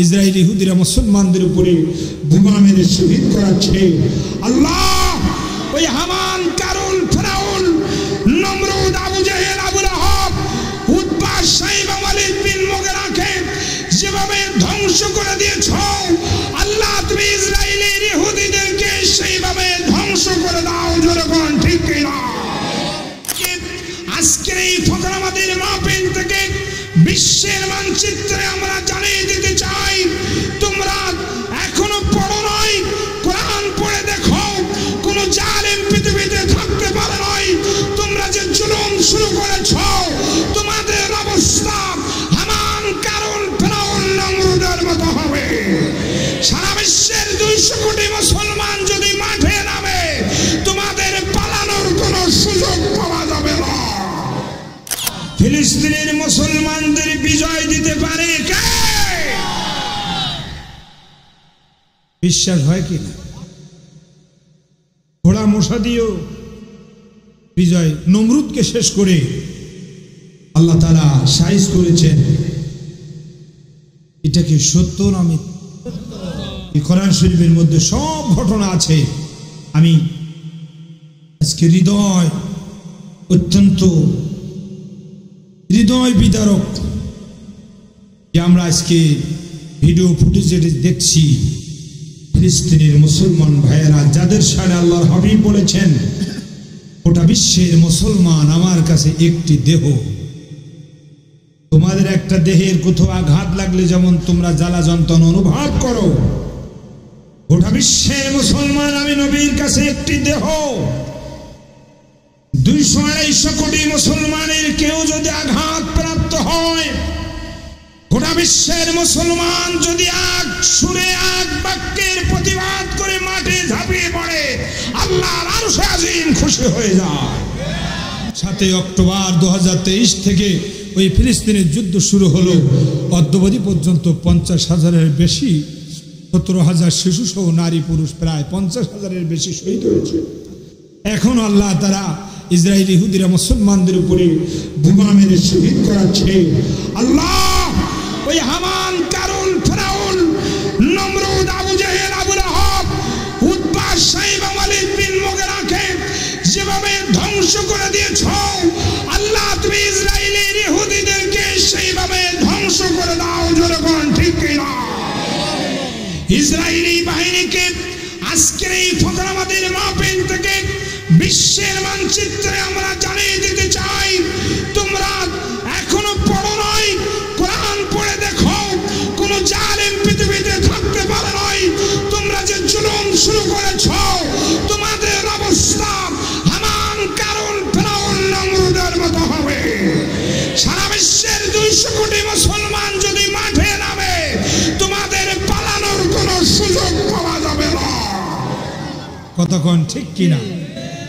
Israeli ইহুদিরা মুসলমানদের উপরে বোমা মেরে শহীদ করাচ্ছে। আল্লাহ ওই হামান, কারুন, ফিরাউন, নমরুদ, আবু জেহেল, আবু লাহাব, উতবা, শাইবা, ওয়ালিদ বিন মুগিরাকে যেভাবে ধ্বংস করে দিয়েছ, আল্লাহ তুমি ইসরায়েলের ইহুদিদেরকে সেইভাবে ধ্বংস করে দাও। জনগণ ঠিক কিনা? আজকের এই ফকরাবাদের মাহফিল থেকে বিশ্বের মানচিত্রে আমরা জানিয়ে দিতে চাই, তোমরা এখনো পড়ো নাই, কোরআন পড়ে দেখো, কোন জালেম পৃথিবীতে থাকতে পারে নাই। তোমরা যে জুলুম শুরু করেছ, তোমাদের অবস্থা হামান, কারুন, ফিরাউন, নমরুদের মতো হবে। সারা বিশ্বের 200 কোটি মুসলমান যদি মাঠে নামে, তোমাদের পালানোর কোনো সুযোগ পাওয়া যাবে না। ফিলিস্তিনের মুসলমানদের বিজয় দিতে পারে কে? বিশ্বাস হয় কিনা? ঘোড়া মশা দিয়েও বিজয় নমরুদকে শেষ করে আল্লাহ তাআলা সাইজ করেছেন। এটা কি সত্য না মিথ্যা? কোরআন শরীফের মধ্যে সব ঘটনা আছে। আমি আজকে হৃদয় অত্যন্ত হৃদয় বিদারক যে আমরা আজকে ভিডিও ফুটেজে দেখছি ফিলিস্তিনের মুসলমান ভাইয়েরা, যাদের সাথে আল্লাহর হাবিব বলেছেন গোটা বিশ্বের মুসলমান আমার কাছে একটি দেহ। তোমাদের একটা দেহের কোথাও আঘাত লাগলে যেমন তোমরা জ্বালা যন্ত্রণা অনুভব করো, গোটা বিশ্বের মুসলমান আমি নবীর কাছে একটি দেহ। 200-250 কোটি মুসলমানের কেউ যদি আঘাত প্রাপ্ত হয়, গোটা বিশ্বের মুসলমান যদি এক সুরে এক বাক্যের প্রতিবাদ করে মাঠে ঝাঁপিয়ে পড়ে, আল্লাহর আরশে আজিম খুশি হয়ে যায়। 7 অক্টোবর 2023 থেকে ওই ফিলিস্তিনের যুদ্ধ শুরু হলো। অদ্যবধি পর্যন্ত 50,000-এর বেশি, 17,000 শিশু সহ নারী পুরুষ প্রায় 50,000-এর বেশি শহীদ হয়েছে। এখন আল্লাহ তারা ইসরায়েলি ইহুদিরা মুসলমানদের উপরে বোমা মেরে শহীদ করাচ্ছে। আল্লাহ ওই হামান, কারুন, ফিরাউন, নমরুদ, আবু জেহেল, আবু লাহাব, উতবা, শাইবা, ওয়ালিদ বিন মুগিরাকে যেভাবে ধ্বংস করে দিয়েছ, আল্লাহ তুমি ইসরায়েলের ইহুদিদেরকে সেইভাবে ধ্বংস করে দাও। জনগণ ঠিক কিনা? ইসরায়েলি বাহিনীকে আজকের এই ফকরাবাদের মাহফিল থেকে বিশ্বের মানচিত্রে আমরা জানিয়ে দিতে চাই, তোমরা এখনো পড়ো নাই, কোরআন পড়ে দেখো, কোন জালেম পৃথিবীতে থাকতে পারে নাই। তোমরা যে জুলুম শুরু করেছ, তোমাদের অবস্থা হামান, কারুন, ফিরাউন, নমরুদের মতো হবে। সারা বিশ্বের 200 কোটি মুসলমান যদি মাঠে নামে, তোমাদের পালানোর কোনো সুযোগ পাওয়া যাবে না। কতক্ষণ ঠিক কিনা?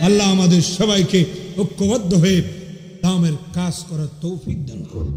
আল্লাহ আমাদের সবাইকে ঐক্যবদ্ধ হয়ে দামের কাজ করার তৌফিক দান করুন।